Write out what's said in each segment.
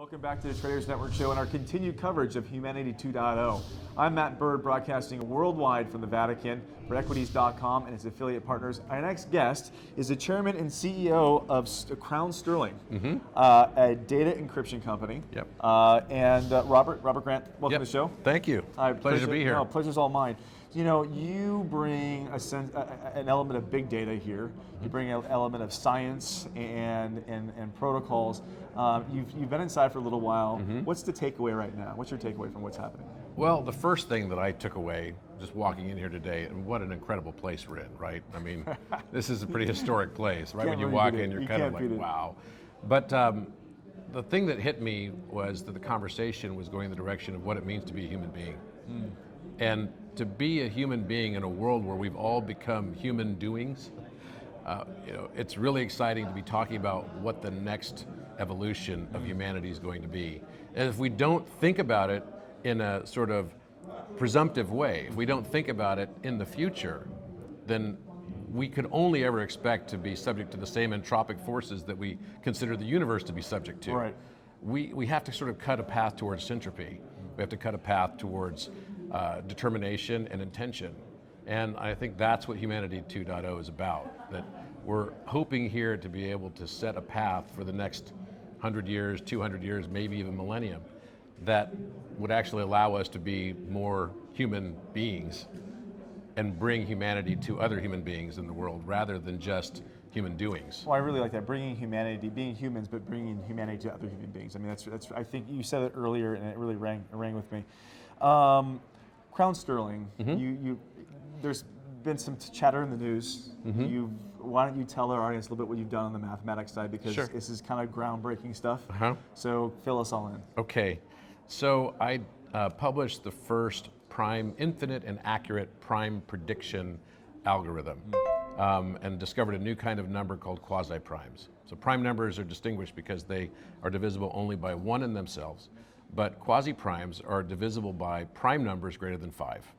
Welcome back to the Traders Network Show and our continued coverage of Humanity 2.0. I'm Matt Bird, broadcasting worldwide from the Vatican for Equities.com and its affiliate partners. Our next guest is the chairman and CEO of Crown Sterling, a data encryption company. Yep. And Robert Grant, welcome to the show. Thank you. Pleasure to be here. No, pleasure's all mine. You know, you bring an element of big data here. You bring an element of science and protocols. You've been inside for a little while. What's the takeaway right now? What's your takeaway from what's happening? Well, the first thing that I took away, just walking in here today, and what an incredible place we're in, right? I mean, this is a pretty historic place, right? When you walk in, you're kind of like, wow. But the thing that hit me was that the conversation was going in the direction of what it means to be a human being. And to be a human being in a world where we've all become human doings, it's really exciting to be talking about what the next evolution of humanity is going to be. And if we don't think about it in a sort of presumptive way, if we don't think about it in the future, then we could only ever expect to be subject to the same entropic forces that we consider the universe to be subject to. Right. We have to sort of cut a path towards syntropy. We have to cut a path towards determination and intention. And I think that's what Humanity 2.0 is about, that we're hoping here to be able to set a path for the next 100 years, 200 years, maybe even millennium, that would actually allow us to be more human beings and bring humanity to other human beings in the world rather than just human doings. Well, I really like that, bringing humanity, being humans, but bringing humanity to other human beings. I mean, that's. I think you said it earlier, and it really rang with me. Crown Sterling, there's been some chatter in the news. Why don't you tell our audience a little bit what you've done on the mathematics side, because this is kind of groundbreaking stuff. So fill us all in. Okay, so I published the first infinite and accurate prime prediction algorithm. And discovered a new kind of number called quasi-primes. So prime numbers are distinguished because they are divisible only by one in themselves, but quasi-primes are divisible by prime numbers greater than 5.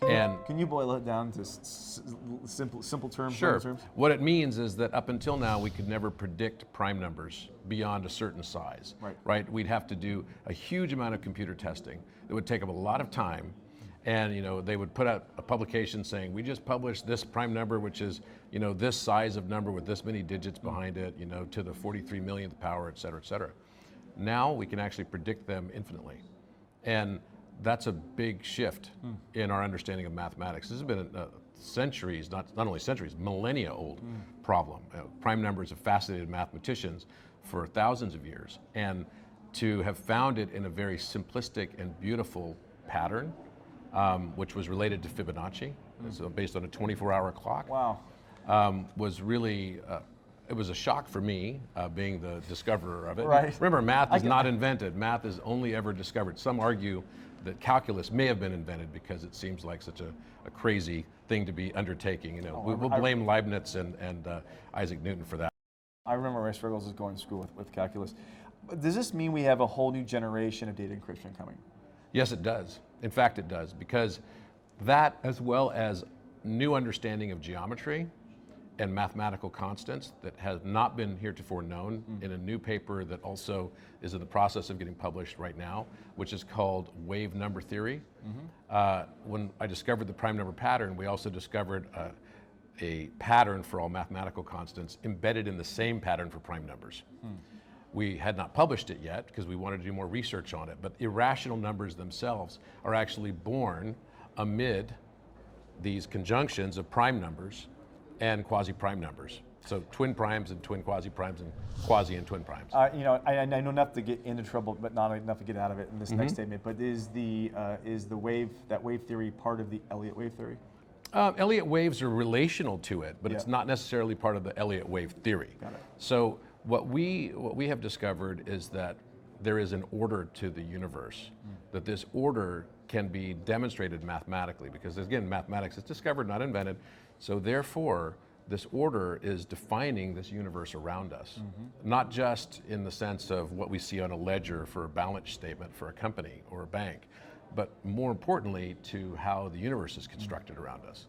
Can you boil it down to simple terms? Sure. What it means is that up until now we could never predict prime numbers beyond a certain size. Right? We'd have to do a huge amount of computer testing. It would take up a lot of time. And they would put out a publication saying, we just published this prime number, which is this size of number with this many digits behind it, to the 43 millionth power, et cetera, et cetera. Now we can actually predict them infinitely. And that's a big shift in our understanding of mathematics. This has been centuries, not only centuries, millennia old problem. Prime numbers have fascinated mathematicians for thousands of years. And to have found it in a very simplistic and beautiful pattern, which was related to Fibonacci, so based on a 24-hour clock. Wow. Was really, it was a shock for me, being the discoverer of it. Right. Remember, math is not invented. Math is only ever discovered. Some argue that calculus may have been invented because it seems like such a crazy thing to be undertaking. We'll blame Leibniz and Isaac Newton for that. I remember my struggles as going to school with calculus. Does this mean we have a whole new generation of data encryption coming? Yes, it does. In fact, it does, because that, as well as new understanding of geometry and mathematical constants that has not been heretofore known in a new paper that also is in the process of getting published right now, which is called wave number theory. When I discovered the prime number pattern, we also discovered a pattern for all mathematical constants embedded in the same pattern for prime numbers. We had not published it yet because we wanted to do more research on it, but irrational numbers themselves are actually born amid these conjunctions of prime numbers and quasi-prime numbers. So twin primes and twin quasi-primes and quasi and twin primes. I know enough to get into trouble, but not enough to get out of it in this next statement. But is the wave theory part of the Elliot wave theory? Elliot waves are relational to it, but it's not necessarily part of the Elliot wave theory. Got it. So what we have discovered is that there is an order to the universe, that this order can be demonstrated mathematically, because again, mathematics is discovered, not invented. So therefore, this order is defining this universe around us, not just in the sense of what we see on a ledger for a balance statement for a company or a bank, but more importantly to how the universe is constructed around us.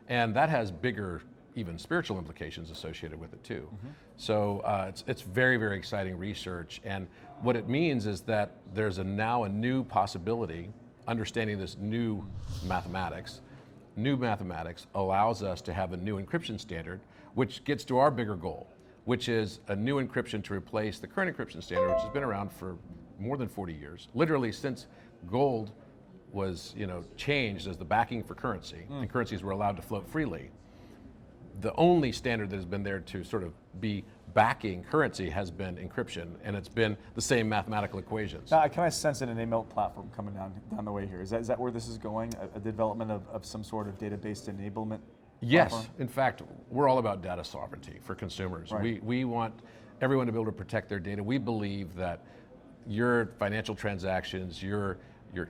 And that has bigger, even spiritual implications associated with it too. So it's very, very exciting research, and what it means is that there's now a new possibility, understanding this new mathematics. New mathematics allows us to have a new encryption standard, which gets to our bigger goal, which is a new encryption to replace the current encryption standard, which has been around for more than 40 years, literally since gold was changed as the backing for currency, and currencies were allowed to float freely. The only standard that has been there to sort of be backing currency has been encryption, and it's been the same mathematical equations. Now, can I sense an ML platform coming down the way here? Is that where this is going? A development of some sort of database enablement? Yes, platform? in fact, we're all about data sovereignty for consumers. Right. We want everyone to be able to protect their data. We believe that your financial transactions, your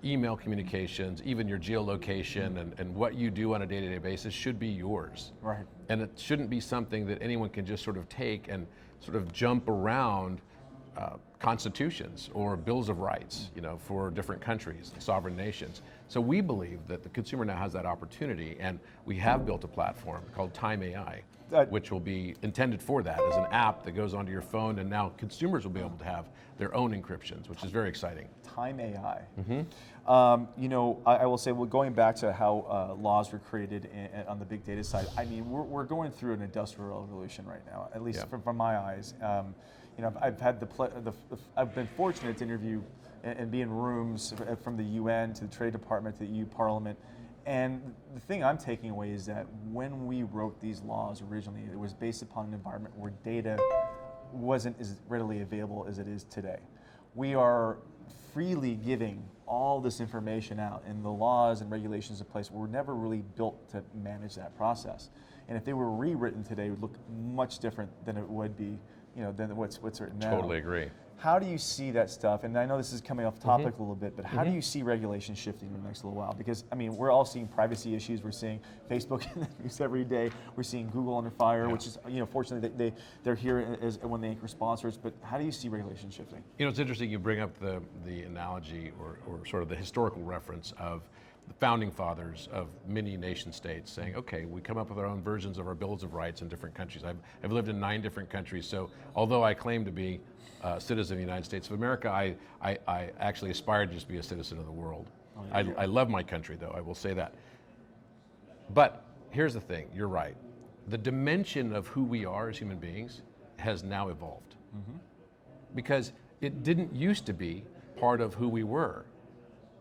email communications, even your geolocation and what you do on a day-to-day basis should be yours. Right. And it shouldn't be something that anyone can just sort of take and sort of jump around constitutions or bills of rights, for different countries, sovereign nations. So we believe that the consumer now has that opportunity, and we have built a platform called Time AI, which will be intended for that as an app that goes onto your phone, and now consumers will be able to have their own encryptions, which is very exciting. Time AI. I will say, well, going back to how laws were created on the big data side, I mean, we're going through an industrial revolution right now, at least from my eyes. I've had I've been fortunate to interview and be in rooms from the UN to the Trade Department to the EU Parliament. And the thing I'm taking away is that when we wrote these laws originally, it was based upon an environment where data wasn't as readily available as it is today. We are freely giving all this information out, and the laws and regulations in place were never really built to manage that process. And if they were rewritten today, it would look much different than it would be, than what's written now. Totally agree. How do you see that stuff? And I know this is coming off topic a little bit, but how do you see regulation shifting in the next little while? Because, I mean, we're all seeing privacy issues. We're seeing Facebook in the news every day. We're seeing Google under fire, which is, fortunately, they're here as when they anchor sponsors. But how do you see regulation shifting? It's interesting you bring up the analogy or sort of the historical reference of the founding fathers of many nation states saying, okay, we come up with our own versions of our bills of rights in different countries. I've lived in 9 different countries, so although I claim to be a citizen of the United States of America, I actually aspire to just be a citizen of the world. I love my country, though, I will say that. But here's the thing, you're right. The dimension of who we are as human beings has now evolved. Because it didn't used to be part of who we were.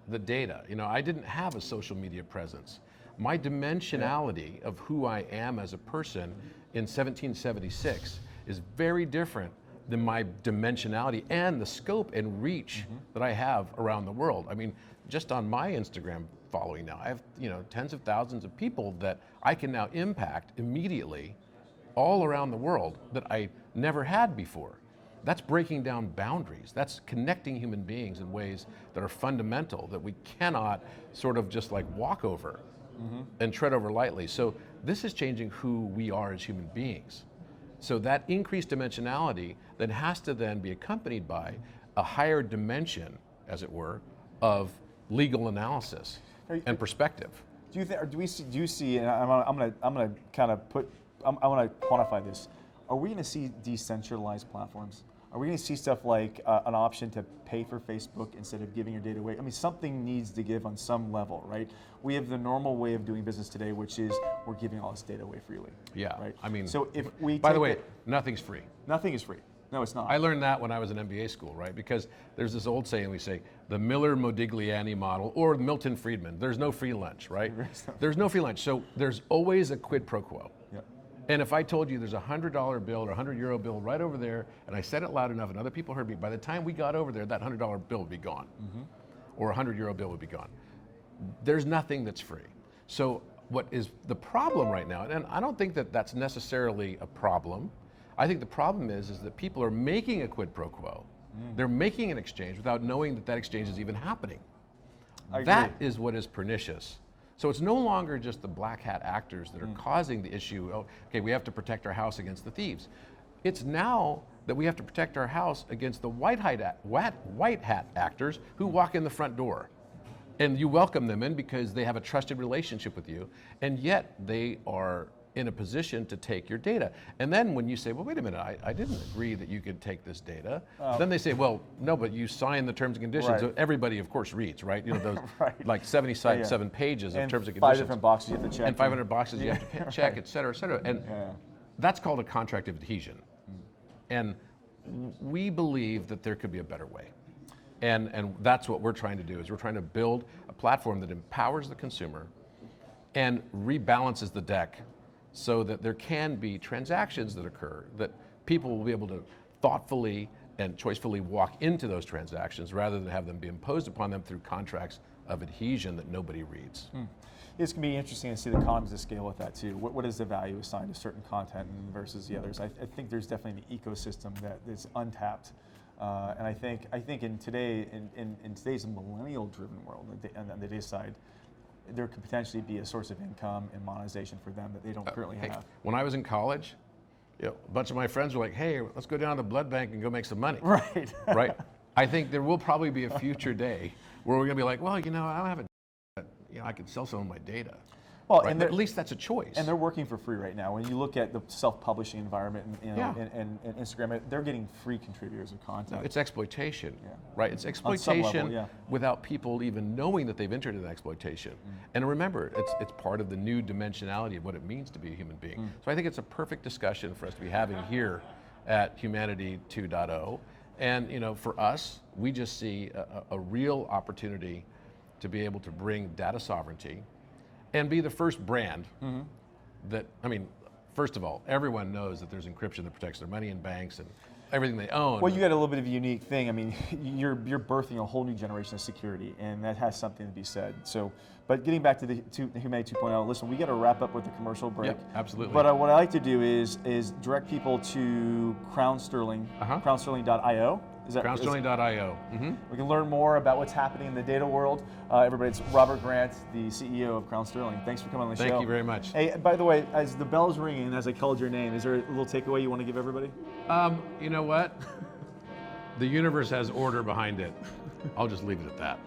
The data, I didn't have a social media presence. My dimensionality of who I am as a person in 1776 is very different than my dimensionality and the scope and reach that I have around the world. I mean, just on my Instagram following now, I have tens of thousands of people that I can now impact immediately all around the world that I never had before. That's breaking down boundaries. That's connecting human beings in ways that are fundamental, that we cannot sort of just like walk over and tread over lightly. So this is changing who we are as human beings. So that increased dimensionality then has to then be accompanied by a higher dimension, as it were, of legal analysis and perspective. Do you think, or do you see? And I'm gonna kind of I want to quantify this. Are we going to see decentralized platforms? Are we going to see stuff like an option to pay for Facebook instead of giving your data away? I mean, something needs to give on some level, right? We have the normal way of doing business today, which is we're giving all this data away freely. Yeah, right. I mean, so if we by the way, nothing's free. Nothing is free. No, it's not. I learned that when I was in MBA school, right? Because there's this old saying we say, the Miller-Modigliani model or Milton Friedman, there's no free lunch, right? There's no free lunch. So there's always a quid pro quo. Yep. And if I told you there's a $100 bill or a €100 bill right over there, and I said it loud enough and other people heard me, by the time we got over there, that $100 bill would be gone. Or a €100 bill would be gone. There's nothing that's free. So what is the problem right now, and I don't think that that's necessarily a problem. I think the problem is that people are making a quid pro quo. They're making an exchange without knowing that that exchange is even happening. That is what is pernicious. So it's no longer just the black hat actors that are causing the issue. Oh, okay, we have to protect our house against the thieves. It's now that we have to protect our house against the white hat actors who walk in the front door. And you welcome them in because they have a trusted relationship with you, and yet they are in a position to take your data. And then when you say, well, wait a minute, I didn't agree that you could take this data. Then they say, well, no, but you signed the terms and conditions. Right. So everybody, of course, reads, right? You know, those Right. like 77 pages of terms and conditions. 5 different boxes you have to check. And 500 boxes you have to check, et cetera, et cetera. And that's called a contract of adhesion. And we believe that there could be a better way. And that's what we're trying to do, is we're trying to build a platform that empowers the consumer and rebalances the deck so that there can be transactions that occur, that people will be able to thoughtfully and choicefully walk into those transactions rather than have them be imposed upon them through contracts of adhesion that nobody reads. It's going to be interesting to see the economies of scale with that too. What is the value assigned to certain content versus the others? I think there's definitely an ecosystem that is untapped. And I think in today's millennial-driven world, on the data side, there could potentially be a source of income and monetization for them that they don't currently have. When I was in college, a bunch of my friends were like, hey, let's go down to the blood bank and go make some money. Right. Right? I think there will probably be a future day where we're going to be like, well, I don't have a, I could sell some of my data. Well, right? and But at least that's a choice. And they're working for free right now. When you look at the self-publishing environment and Instagram, they're getting free contributors of content. No, it's exploitation, right? It's On some exploitation level, without people even knowing that they've entered an exploitation. And remember, it's part of the new dimensionality of what it means to be a human being. So I think it's a perfect discussion for us to be having here at Humanity 2.0. And for us, we just see a real opportunity to be able to bring data sovereignty and be the first brand that, first of all, everyone knows that there's encryption that protects their money in banks and everything they own. Well, you got a little bit of a unique thing. You're birthing a whole new generation of security, and that has something to be said. So, but getting back to the Humanity 2.0, listen, we got to wrap up with the commercial break. Yep, absolutely. But what I like to do is direct people to Crown Sterling, crownsterling.io. Is that crownsterling.io? We can learn more about what's happening in the data world. Everybody, it's Robert Grant, the CEO of Crown Sterling. Thanks for coming on the show. Thank you very much. Hey, by the way, as the bell's ringing, as I called your name, is there a little takeaway you want to give everybody? You know what? The universe has order behind it. I'll just leave it at that.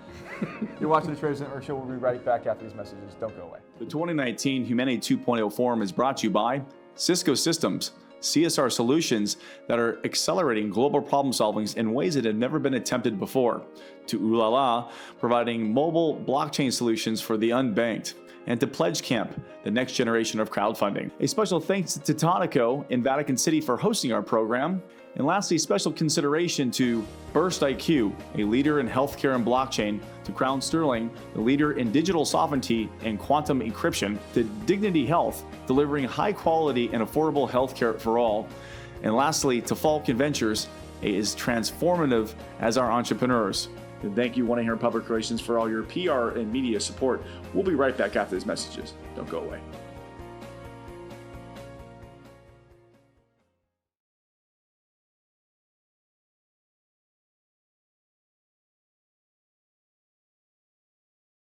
You're watching the Traders Network Show. We'll be right back after these messages. Don't go away. The 2019 Humanity 2.0 Forum is brought to you by Cisco Systems, CSR solutions that are accelerating global problem solving in ways that have never been attempted before, to Ulala, providing mobile blockchain solutions for the unbanked, and to Pledge Camp, the next generation of crowdfunding. A special thanks to Tonico in Vatican City for hosting our program. And lastly, special consideration to Burst IQ, a leader in healthcare and blockchain, to Crown Sterling, the leader in digital sovereignty and quantum encryption, to Dignity Health, delivering high quality and affordable healthcare for all. And lastly, to Falcon Ventures, is transformative as our entrepreneurs. And thank you, 1-800 Public Relations, for all your PR and media support. We'll be right back after these messages. Don't go away.